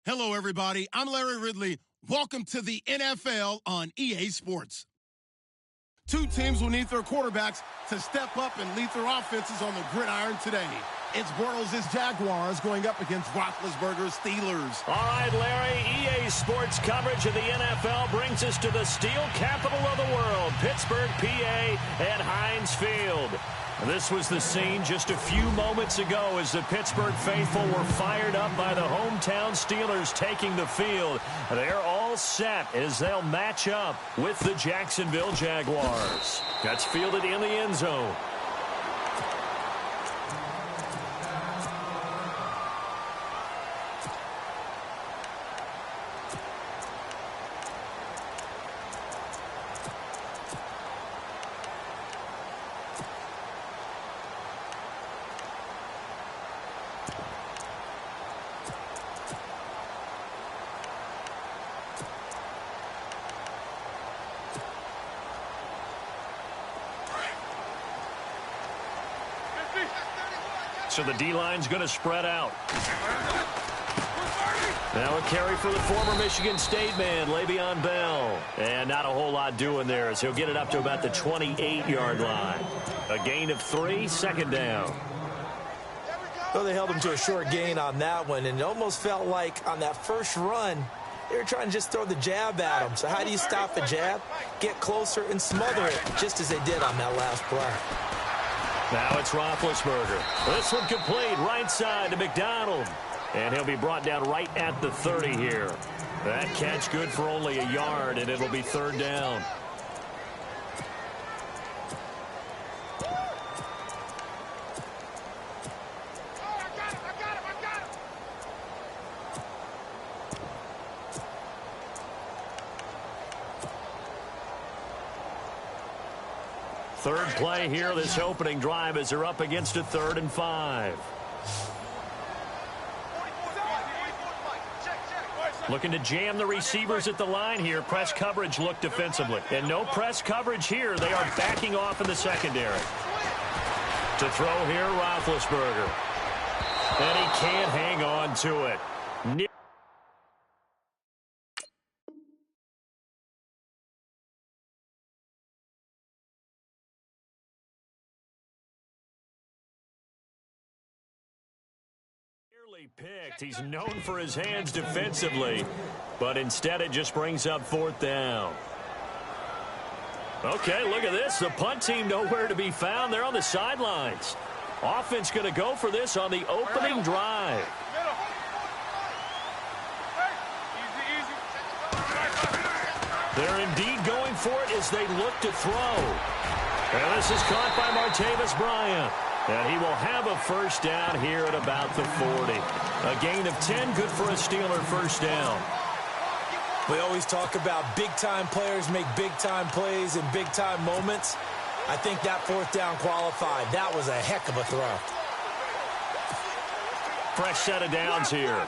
Hello, everybody. I'm Larry Ridley. Welcome to the NFL on EA Sports. Two teams will need their quarterbacks to step up and lead their offenses on the gridiron today. It's Bortles' Jaguars going up against Roethlisberger's Steelers. All right, Larry, EA Sports coverage of the NFL brings us to the steel capital of the world, Pittsburgh, PA, at Heinz Field. This was the scene just a few moments ago as the Pittsburgh faithful were fired up by the hometown Steelers taking the field. They're all set as they'll match up with the Jacksonville Jaguars. That's fielded in the end zone. So the D-line's going to spread out. Now a carry for the former Michigan State man, Le'Veon Bell. And not a whole lot doing there as he'll get it up to about the 28-yard line. A gain of 3, second down. Well, they held him to a short gain on that one, and it almost felt like on that first run, they were trying to just throw the jab at him. So how do you stop the jab? Get closer and smother it, just as they did on that last play. Now it's Roethlisberger. This one complete, right side to McDonald. And he'll be brought down right at the 30 here. That catch good for only a yard, and it'll be third down. Third play here, this opening drive, as they're up against a 3rd and 5. Looking to jam the receivers at the line here. Press coverage look defensively. And no press coverage here. They are backing off in the secondary. To throw here, Roethlisberger. And he can't hang on to it. Picked. He's known for his hands defensively, but instead it just brings up 4th down. Okay, look at this. The punt team nowhere to be found. They're on the sidelines. Offense going to go for this on the opening drive. They're indeed going for it as they look to throw. And this is caught by Martavis Bryant. And he will have a first down here at about the 40. A gain of 10, good for a Steeler first down. We always talk about big-time players make big-time plays in big-time moments. I think that 4th down qualified. That was a heck of a throw. Fresh set of downs here.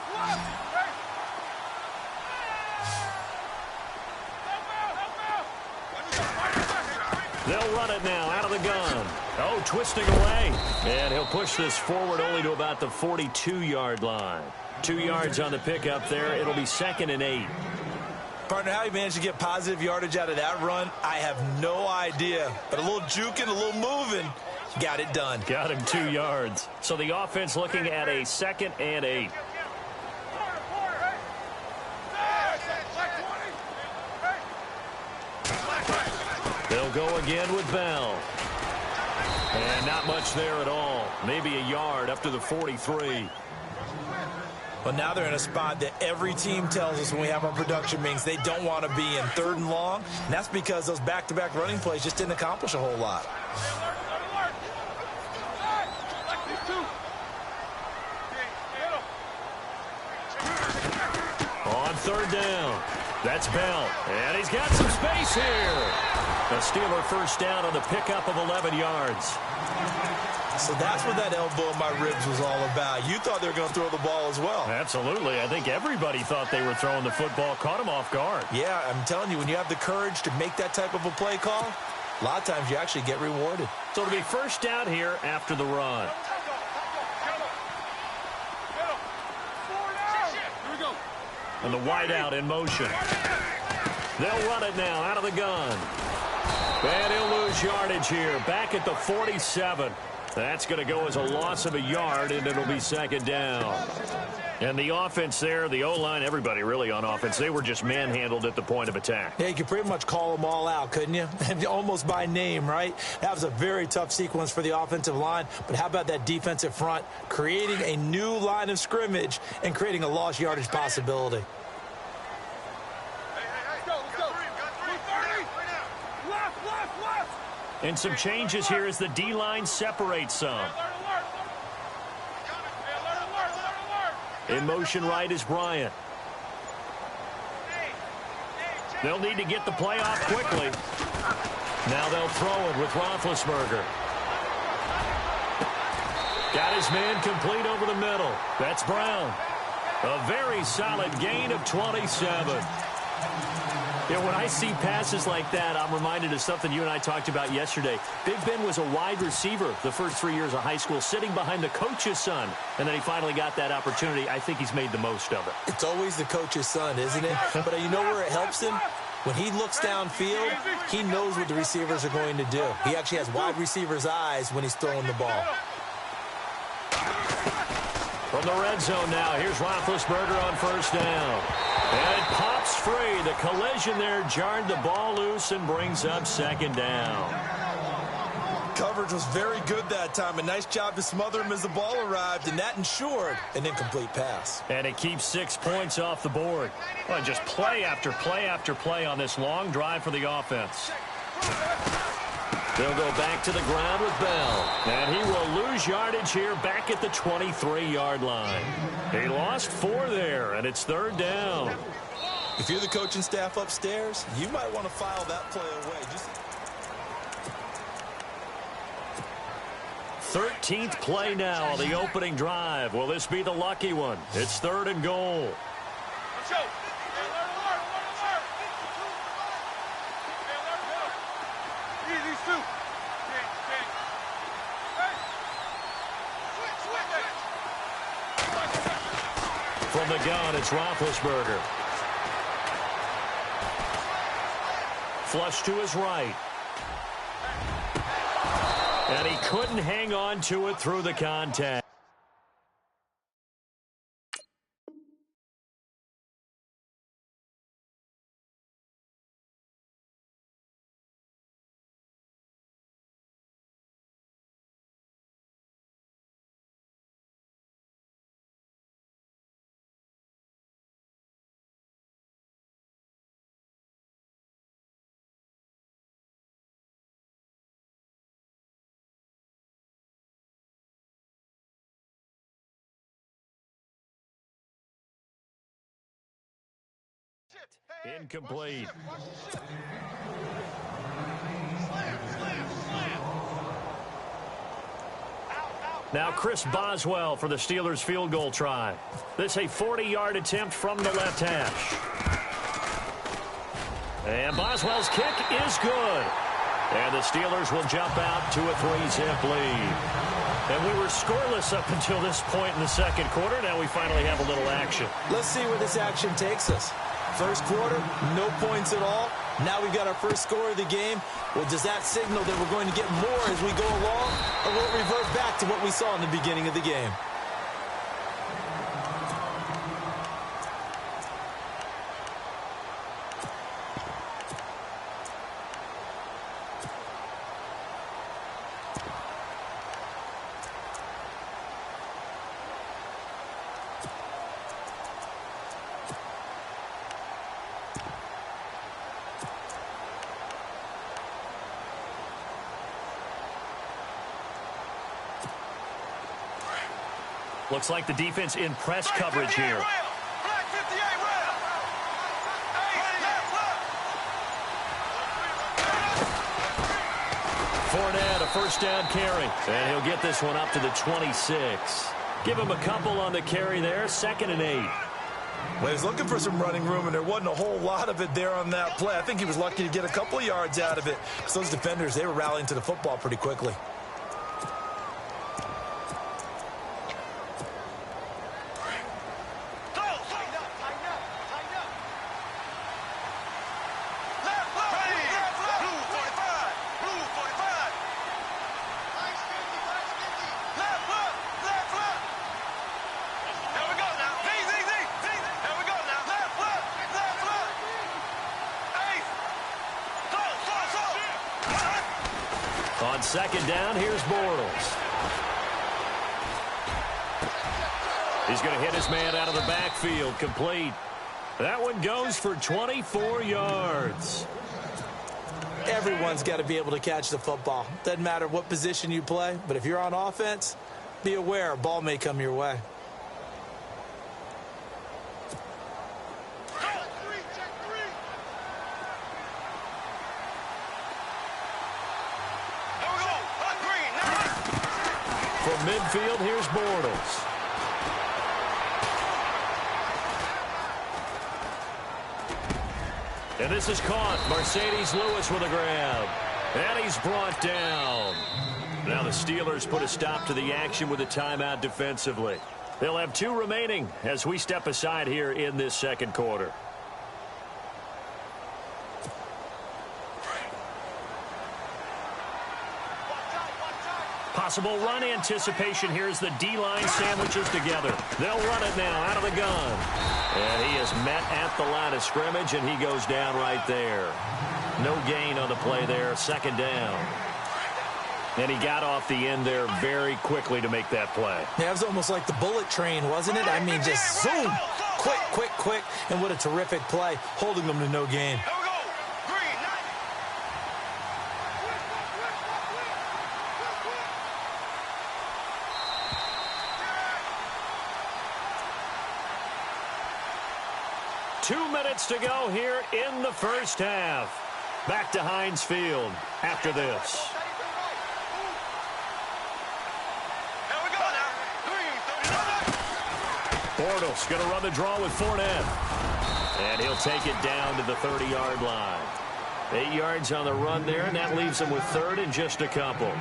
They'll run it now out of the gun. Oh, twisting away. And he'll push this forward only to about the 42-yard line. 2 yards on the pickup there. It'll be 2nd and 8. Partner, how he managed to get positive yardage out of that run, I have no idea. But a little juking, a little moving, got it done. Got him 2 yards. So the offense looking at a 2nd and 8. They'll go again with Bell. And not much there at all. Maybe a yard up to the 43. Well, now they're in a spot that every team tells us when we have our production meetings they don't want to be in, 3rd and long. And that's because those back-to-back running plays just didn't accomplish a whole lot. On 3rd down. That's Bell. And he's got some space here. A Steeler first down on the pickup of 11 yards. So that's what that elbow in my ribs was all about. You thought they were going to throw the ball as well. Absolutely. I think everybody thought they were throwing the football. Caught him off guard. Yeah, I'm telling you, when you have the courage to make that type of a play call, a lot of times you actually get rewarded. So it'll be first down here after the run. And the wideout in motion. They'll run it now out of the gun. And he'll lose yardage here. Back at the 47. That's going to go as a loss of a yard, and it'll be second down. And the offense there, the O-line, everybody really on offense, they were just manhandled at the point of attack. Yeah, you could pretty much call them all out, couldn't you? Almost by name, right? That was a very tough sequence for the offensive line. But how about that defensive front creating a new line of scrimmage and creating a lost yardage possibility? And some changes here as the D-line separates some. In motion right is Bryant. They'll need to get the play off quickly. Now they'll throw it with Roethlisberger. Got his man complete over the middle. That's Brown. A very solid gain of 27. Yeah, when I see passes like that, I'm reminded of something you and I talked about yesterday. Big Ben was a wide receiver the first 3 years of high school, sitting behind the coach's son, and then he finally got that opportunity. I think he's made the most of it. It's always the coach's son, isn't it? But you know where it helps him? When he looks downfield, he knows what the receivers are going to do. He actually has wide receivers' eyes when he's throwing the ball. From the red zone now, here's Roethlisberger on first down. And it pops free. The collision there jarred the ball loose and brings up second down. Coverage was very good that time. A nice job to smother him as the ball arrived, and that ensured an incomplete pass. And it keeps 6 points off the board. Well, just play after play after play on this long drive for the offense. They'll go back to the ground with Bell. And he will lose yardage here back at the 23-yard line. He lost 4 there, and it's third down. If you're the coaching staff upstairs, you might want to file that play away. 13th play now on the opening drive. Will this be the lucky one? It's third and goal. From the gun, it's Roethlisberger. Flush to his right. And he couldn't hang on to it through the contact. Incomplete. Now Chris Boswell for the Steelers field goal try. This a 40-yard attempt from the left hash. And Boswell's kick is good. And the Steelers will jump out to a 3-zip lead. And we were scoreless up until this point in the second quarter. Now we finally have a little action. Let's see where this action takes us. First quarter, no points at all. Now we've got our first score of the game. Well, does that signal that we're going to get more as we go along? Or will it revert back to what we saw in the beginning of the game? Looks like the defense in press coverage here. Fournette, a first down carry. And he'll get this one up to the 26. Give him a couple on the carry there. 2nd and 8. Well, he was looking for some running room, and there wasn't a whole lot of it there on that play. I think he was lucky to get a couple of yards out of it. Because those defenders, they were rallying to the football pretty quickly. second down, here's Bortles. He's going to hit his man out of the backfield, complete. That one goes for 24 yards. Everyone's got to be able to catch the football. Doesn't matter what position you play, but if you're on offense, be aware a ball may come your way. From midfield, here's Bortles. And this is caught. Mercedes Lewis with a grab. And he's brought down. Now the Steelers put a stop to the action with a timeout defensively. They'll have 2 remaining as we step aside here in this second quarter. Possible run anticipation here as the D-line sandwiches together. They'll run it now out of the gun. And he is met at the line of scrimmage, and he goes down right there. No gain on the play there, second down. And he got off the end there very quickly to make that play. Yeah, it was almost like the bullet train, wasn't it? I mean, just zoom, quick, quick, quick, and what a terrific play, holding them to no gain. 2 minutes to go here in the first half. Back to Heinz Field after this. Bortles going to run the draw with Fournette. And he'll take it down to the 30-yard line. 8 yards on the run there, and that leaves him with third and just a couple.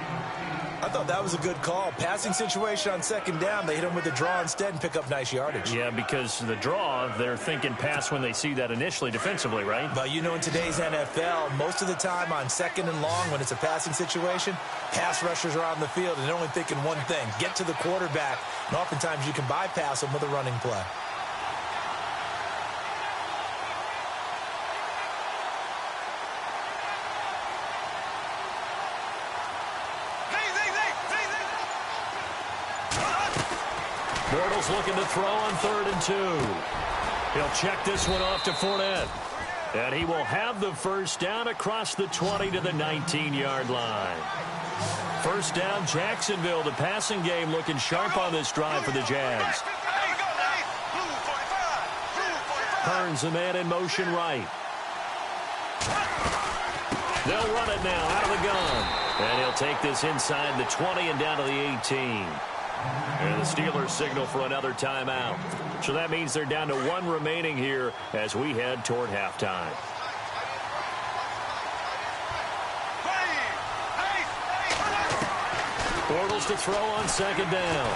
I thought that was a good call. Passing situation on second down. They hit him with the draw instead and pick up nice yardage. Yeah, because the draw, they're thinking pass when they see that initially defensively, right? But you know, in today's NFL, most of the time on second and long, when it's a passing situation, pass rushers are on the field and they're only thinking one thing, get to the quarterback. And oftentimes you can bypass them with a running play. Bortles looking to throw on 3rd and 2. He'll check this one off to Fournette. And he will have the first down across the 20 to the 19-yard line. First down, Jacksonville. The passing game looking sharp on this drive for the Jags. Hearns, the man in motion right. They'll run it now out of the gun. And he'll take this inside the 20 and down to the 18. And the Steelers signal for another timeout. So that means they're down to 1 remaining here as we head toward halftime. Bortles to throw on second down.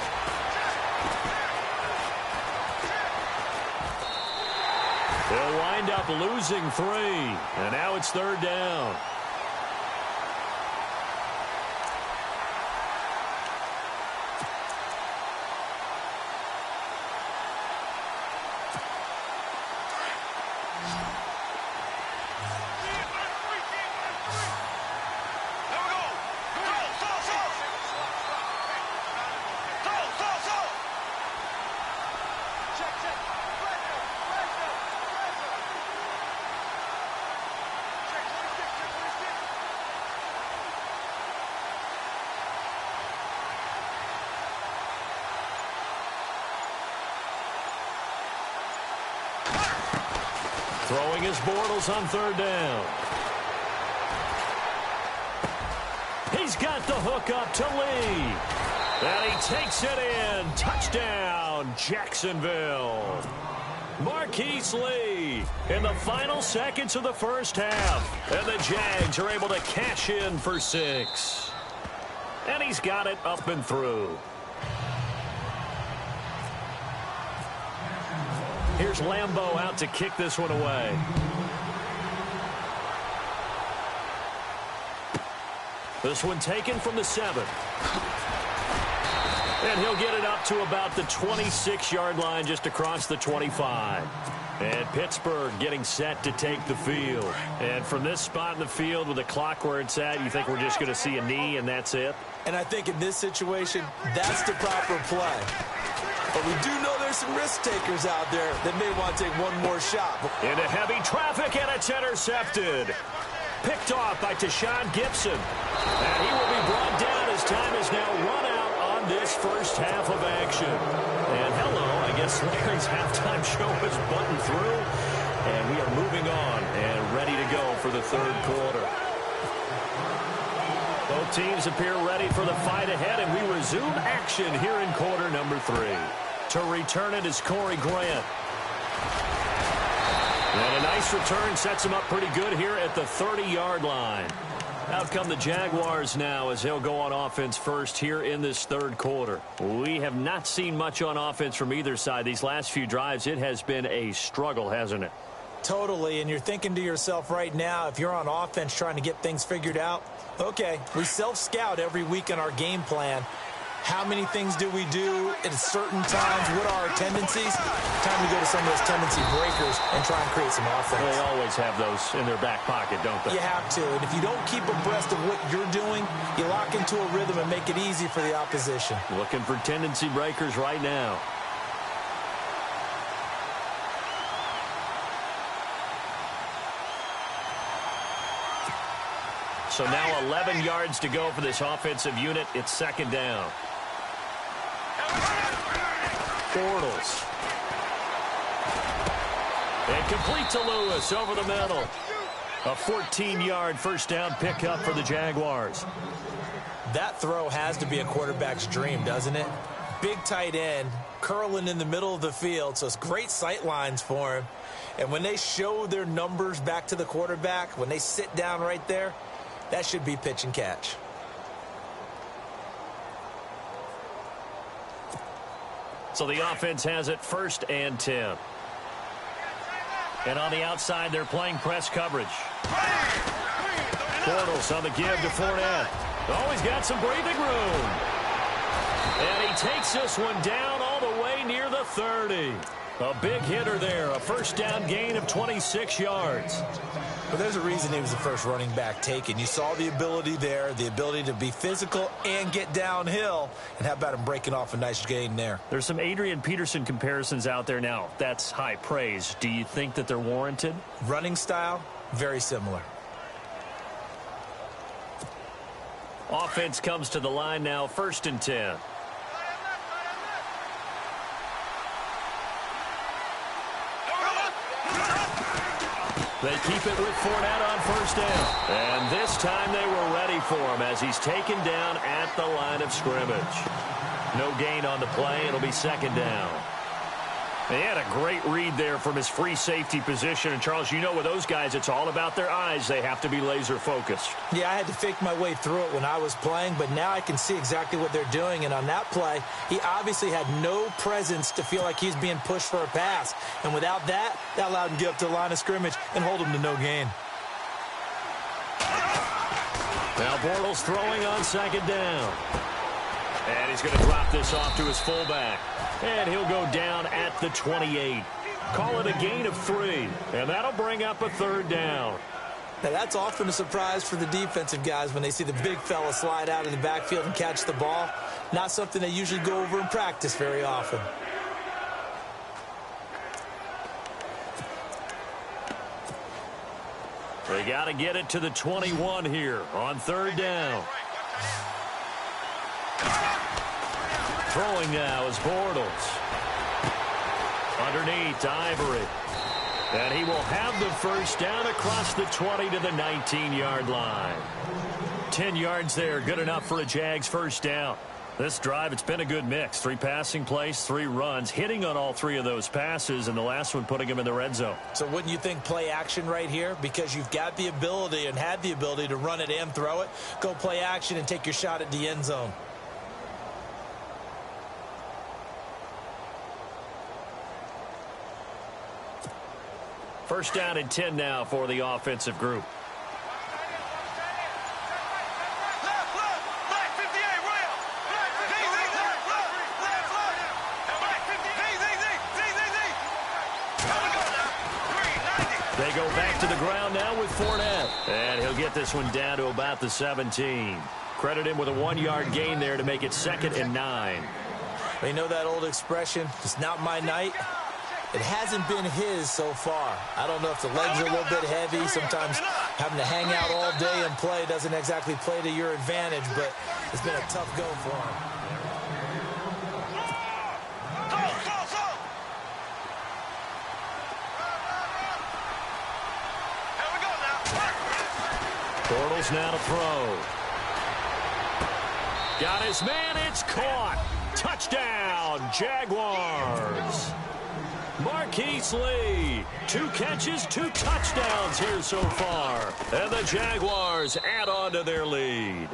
They'll wind up losing 3. And now it's 3rd down. Throwing his Bortles on 3rd down. He's got the hook up to Lee. And he takes it in. Touchdown, Jacksonville. Marquise Lee in the final seconds of the first half. And the Jags are able to cash in for 6. And he's got it up and through. Here's Lambeau out to kick this one away. This one taken from the 7. And he'll get it up to about the 26-yard line just across the 25. And Pittsburgh getting set to take the field. And from this spot in the field with the clock where it's at, you think we're just going to see a knee and that's it? And I think in this situation, that's the proper play. But we do know there's some risk takers out there that may want to take one more shot. Into heavy traffic, and it's intercepted. Picked off by Tashawn Gibson. And he will be brought down as time is now run out on this first half of action. And hello, I guess Larry's halftime show is buttoned through. And we are moving on and ready to go for the third quarter. Both teams appear ready for the fight ahead, and we resume action here in quarter number 3. To return it is Corey Grant. And a nice return sets him up pretty good here at the 30-yard line. Out come the Jaguars now as they'll go on offense first here in this third quarter. We have not seen much on offense from either side. These last few drives, it has been a struggle, hasn't it? Totally, and you're thinking to yourself right now, if you're on offense trying to get things figured out, okay, we self-scout every week in our game plan. How many things do we do at certain times? What are our tendencies? Time to go to some of those tendency breakers and try and create some offense. They always have those in their back pocket, don't they? You have to, and if you don't keep abreast of what you're doing, you lock into a rhythm and make it easy for the opposition. Looking for tendency breakers right now. So now 11 yards to go for this offensive unit. It's second down. Bortles. And complete to Lewis over the middle. A 14-yard first down pickup for the Jaguars. That throw has to be a quarterback's dream, doesn't it? Big tight end, curling in the middle of the field, so it's great sight lines for him. And when they show their numbers back to the quarterback, when they sit down right there, that should be pitch and catch. So the offense has it first and 10. And on the outside, they're playing press coverage. Bortles on the give to Fournette. Oh, he's got some breathing room. And he takes this one down all the way near the 30. A big hitter there. A first down gain of 26 yards. Well, there's a reason he was the first running back taken. You saw the ability there, the ability to be physical and get downhill. And how about him breaking off a nice gain there? There's some Adrian Peterson comparisons out there now. That's high praise. Do you think that they're warranted? Running style, very similar. Offense comes to the line now, first and 10. They keep it with Fournette on first down. And this time they were ready for him as he's taken down at the line of scrimmage. No gain on the play. It'll be second down. They had a great read there from his free safety position. And, Charles, you know with those guys, it's all about their eyes. They have to be laser focused. Yeah, I had to fake my way through it when I was playing, but now I can see exactly what they're doing. And on that play, he obviously had no presence to feel like he's being pushed for a pass. And without that, that allowed him to get up to the line of scrimmage and hold him to no gain. Now Bortles throwing on second down. And he's going to drop this off to his fullback. And he'll go down at the 28. Call it a gain of 3. And that'll bring up a third down. Now, that's often a surprise for the defensive guys when they see the big fella slide out of the backfield and catch the ball. Not something they usually go over in practice very often. They got to get it to the 21 here on third down. Throwing now is Bortles. Underneath to Ivory. And he will have the first down across the 20 to the 19-yard line. 10 yards there, good enough for a Jags first down. This drive, it's been a good mix. 3 passing plays, 3 runs, hitting on all 3 of those passes, and the last one putting him in the red zone. So wouldn't you think play action right here? Because you've got the ability and had the ability to run it and throw it. Go play action and take your shot at the end zone. First down and 10 now for the offensive group. They go back to the ground now with Fournette. And he'll get this one down to about the 17. Credit him with a 1-yard gain there to make it 2nd and 9. You know that old expression, it's not my night? It hasn't been his so far. I don't know if the legs are a little bit heavy. Sometimes having to hang out all day and play doesn't exactly play to your advantage, but it's been a tough go for him. Bortles now to throw. Got his man, it's caught. Touchdown, Jaguars. Marquise Lee, 2 catches, 2 touchdowns here so far. And the Jaguars add on to their lead.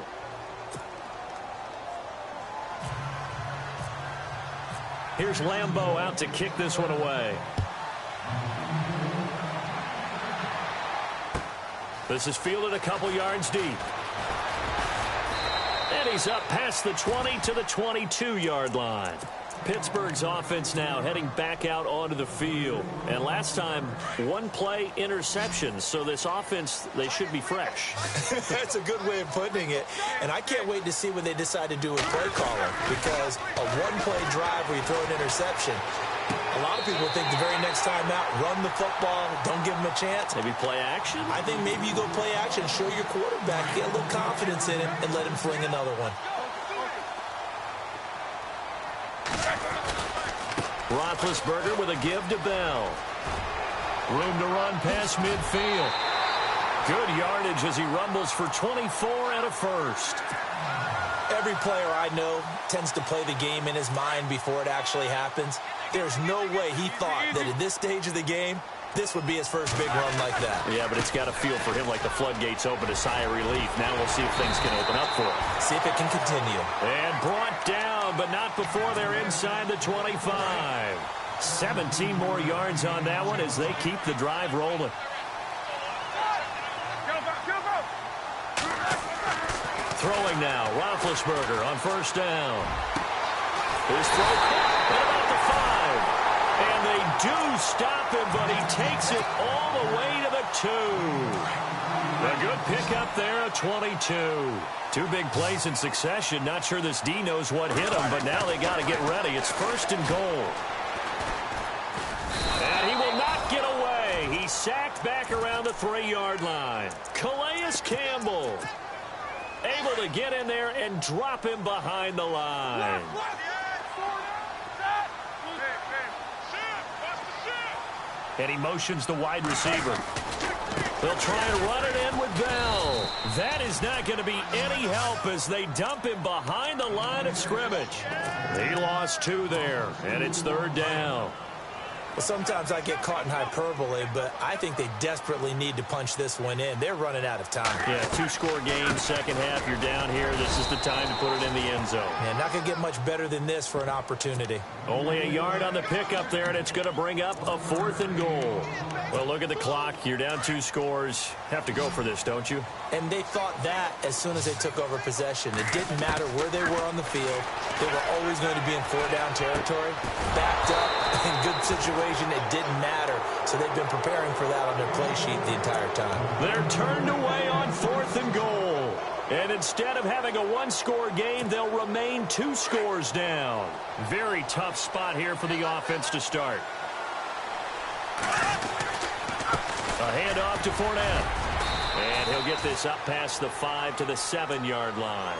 Here's Lambeau out to kick this one away. This is fielded a couple yards deep. And he's up past the 20 to the 22-yard line. Pittsburgh's offense now heading back out onto the field. And last time, 1-play interception. So this offense, they should be fresh. That's a good way of putting it. And I can't wait to see what they decide to do with play calling. Because a 1-play drive where you throw an interception, a lot of people think the very next time out, run the football, don't give them a chance. Maybe play action? I think maybe you go play action, show your quarterback, get a little confidence in him, and let him fling another one. Roethlisberger with a give to Bell. Room to run past midfield. Good yardage as he rumbles for 24 and a first. Every player I know tends to play the game in his mind before it actually happens. There's no way he thought that at this stage of the game, this would be his first big run like that. Yeah, but it's got to feel for him like the floodgates open, a sigh of relief. Now we'll see if things can open up for him. See if it can continue. And brought down, but not before they're inside the 25. 17 more yards on that one as they keep the drive rolling. Throwing now, Roethlisberger on first down. His throw caught at about the 5. And they do stop him, but he takes it all the way to the 2. A good pickup there at 22. 2 big plays in succession. Not sure this D knows what hit him, but now they got to get ready. It's 1st and goal. And he will not get away. He's sacked back around the 3-yard line. Calais Campbell able to get in there and drop him behind the line. And he motions the wide receiver. They'll try and run it in with Bell. That is not going to be any help as they dump him behind the line of scrimmage. He lost 2 there, and it's 3rd down. Well, sometimes I get caught in hyperbole, but I think they desperately need to punch this one in. They're running out of time. Yeah, 2-score game, second half. You're down here. This is the time to put it in the end zone. Yeah, not going to get much better than this for an opportunity. Only a yard on the pickup there, and it's going to bring up a 4th and goal. Well, look at the clock. You're down 2 scores. Have to go for this, don't you? And they thought that as soon as they took over possession. It didn't matter where they were on the field. They were always going to be in 4-down territory. Backed up, in good situation. It didn't matter. So they've been preparing for that on their play sheet the entire time. They're turned away on 4th and goal. And instead of having a 1-score game, they'll remain 2 scores down. Very tough spot here for the offense to start. A handoff to Fournette. And he'll get this up past the 5 to the 7-yard line.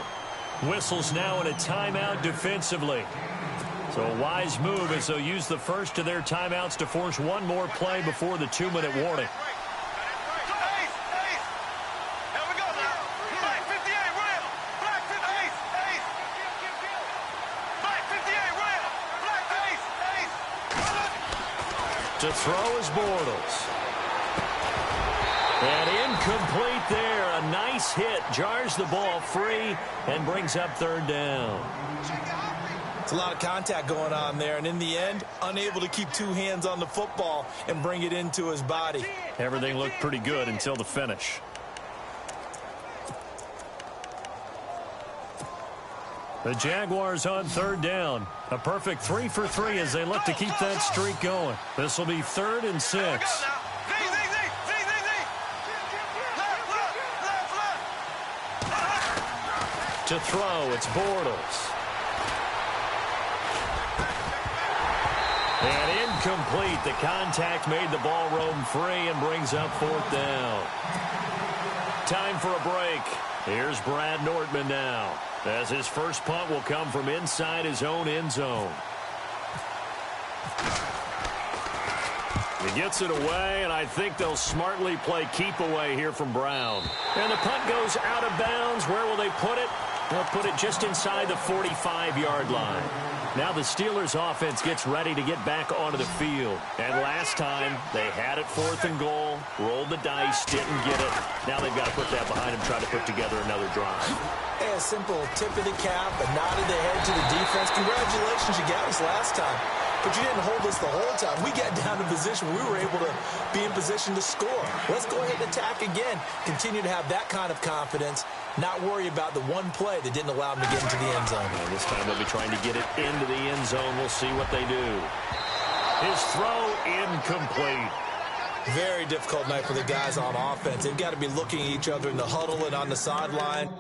Whistles now in a timeout defensively. So a wise move as they'll use the first of their timeouts to force one more play before the 2-minute warning. To throw is Bortles. And incomplete there. A nice hit. Jars the ball free and brings up 3rd down. It's a lot of contact going on there, and in the end, unable to keep 2 hands on the football and bring it into his body. Everything looked pretty good until the finish. The Jaguars on 3rd down. A perfect 3 for 3 as they look to keep that streak going. This will be 3rd and 6. To throw, it's Bortles. And incomplete. The contact made the ball roam free and brings up 4th down. Time for a break. Here's Brad Nordman now, as his first punt will come from inside his own end zone. He gets it away, and I think they'll smartly play keep away here from Brown. And the punt goes out of bounds. Where will they put it? They'll put it just inside the 45-yard line. Now the Steelers offense gets ready to get back onto the field. And last time, they had it 4th and goal, rolled the dice, didn't get it. Now they've got to put that behind them, try to put together another drive. Hey, a simple tip of the cap, a nod of the head to the defense. Congratulations, you got us last time. But you didn't hold us the whole time. We got down in position. We were able to be in position to score. Let's go ahead and attack again. Continue to have that kind of confidence. Not worry about the one play that didn't allow them to get into the end zone. And this time they'll be trying to get it into the end zone. We'll see what they do. His throw incomplete. Very difficult night for the guys on offense. They've got to be looking at each other in the huddle and on the sideline.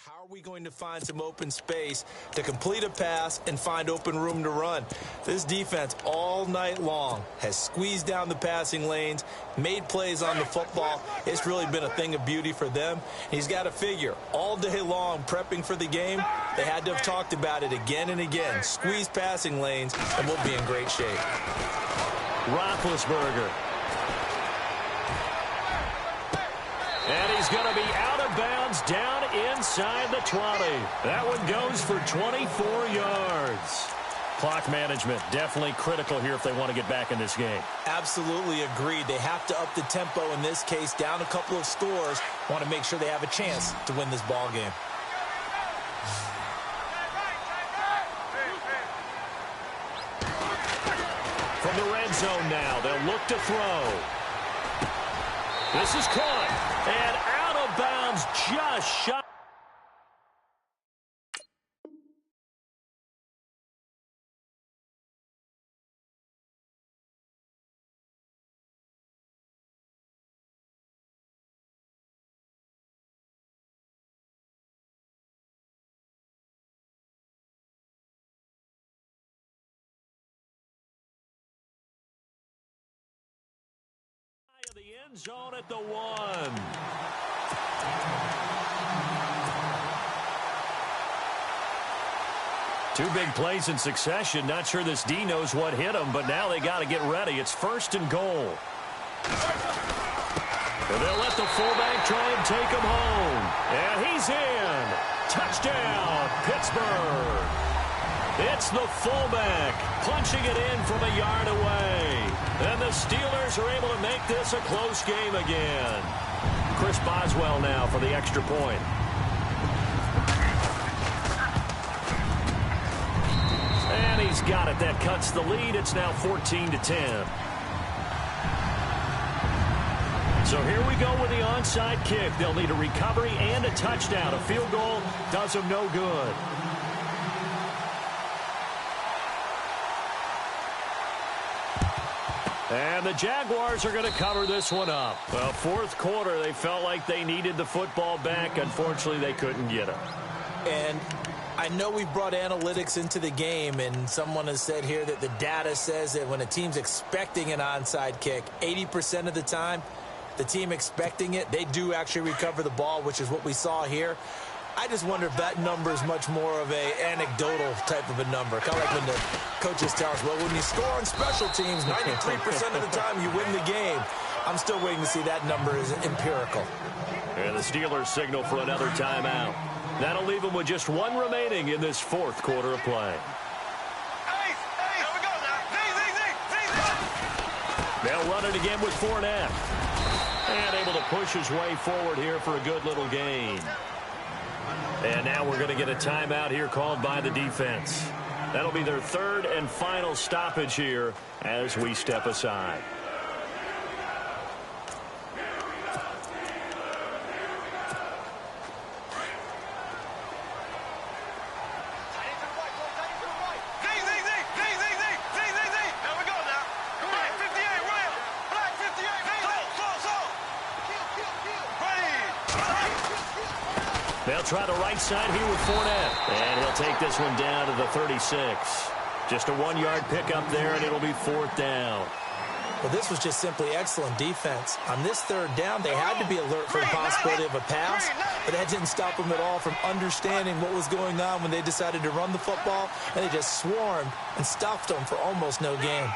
How are we going to find some open space to complete a pass and find open room to run? This defense all night long has squeezed down the passing lanes, made plays on the football. It's really been a thing of beauty for them. He's got to figure all day long prepping for the game. They had to have talked about it again and again. Squeeze passing lanes and we'll be in great shape. Roethlisberger. And he's going to be out of bounds down inside the 20. That one goes for 24 yards. Clock management definitely critical here if they want to get back in this game. Absolutely agreed. They have to up the tempo in this case, down a couple of scores. Want to make sure they have a chance to win this ball game. From the red zone now, they'll look to throw. This is caught, and out of bounds, just shot. The end zone at the 1. Two big plays in succession. Not sure this D knows what hit him, but now they got to get ready. It's 1st and goal. And they'll let the fullback try and take him home. And he's in. Touchdown, Pittsburgh. It's the fullback punching it in from a yard away. And the Steelers are able to make this a close game again. Chris Boswell now for the extra point. And he's got it. That cuts the lead. It's now 14-10. So here we go with the onside kick. They'll need a recovery and a touchdown. A field goal does them no good. And the Jaguars are going to cover this one up. Well, 4th quarter, they felt like they needed the football back. Unfortunately, they couldn't get it. And I know we brought analytics into the game, and someone has said here that the data says that when a team's expecting an onside kick, 80% of the time, the team expecting it, they do actually recover the ball, which is what we saw here. I just wonder if that number is much more of a anecdotal type of a number. Kind of like when the coaches tell us, well, when you score on special teams, 93% of the time you win the game. I'm still waiting to see that number is empirical. And the Steelers signal for another timeout. That'll leave them with just one remaining in this 4th quarter of play. They'll run it again with Fournette. And able to push his way forward here for a good little gain. And now we're going to get a timeout here called by the defense. That'll be their 3rd and final stoppage here as we step aside. They'll try the right side here with Fournette. And he'll take this one down to the 36. Just a 1-yard pickup there, and it'll be 4th down. Well, this was just simply excellent defense. On this 3rd down, they had to be alert for the possibility of a pass, but that didn't stop them at all from understanding what was going on when they decided to run the football, and they just swarmed and stuffed them for almost no gain.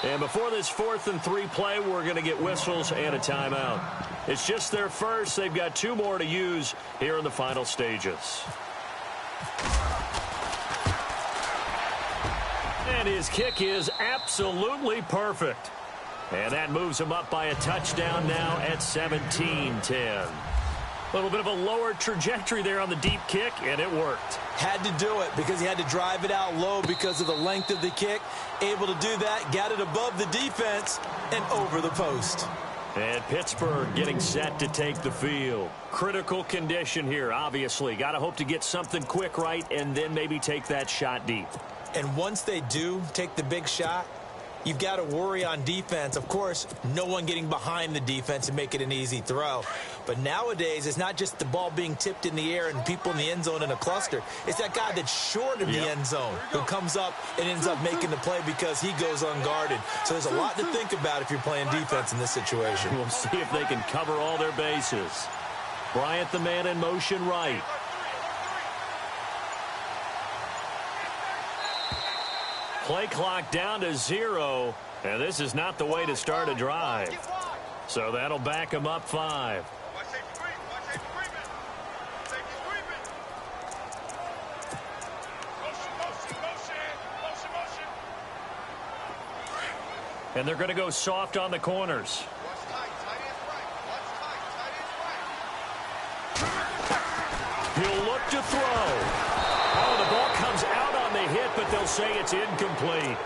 And before this 4th and 3 play, we're going to get whistles and a timeout. It's just their first. They've got 2 more to use here in the final stages. And his kick is absolutely perfect. And that moves him up by a touchdown now at 17-10. A little bit of a lower trajectory there on the deep kick, and it worked. Had to do it because he had to drive it out low because of the length of the kick. Able to do that, got it above the defense, and over the post. And Pittsburgh getting set to take the field. Critical condition here, obviously. Got to hope to get something quick right and then maybe take that shot deep. And once they do take the big shot, you've got to worry on defense. Of course, no one getting behind the defense and make it an easy throw. But nowadays, it's not just the ball being tipped in the air and people in the end zone in a cluster. It's that guy that's short of the end zone who comes up and ends up making the play because he goes unguarded. So there's a lot to think about if you're playing defense in this situation. We'll see if they can cover all their bases. Bryant, the man in motion right. Play clock down to 0, and this is not the way to start a drive. So that'll back him up 5. And they're going to go soft on the corners. He'll look to throw. Oh, the ball comes out on the hit, but they'll say it's incomplete.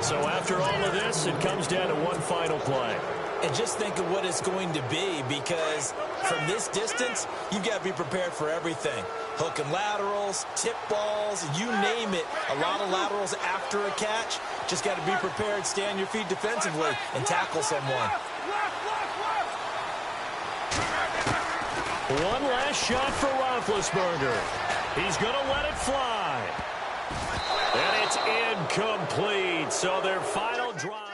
So after all of this, it comes down to one final play. And just think of what it's going to be, because from this distance, you've got to be prepared for everything. Hook and laterals, tip balls, you name it. A lot of laterals after a catch. Just got to be prepared, stay on your feet defensively, and tackle someone. One last shot for Roethlisberger. He's going to let it fly. And it's incomplete. So their final drive.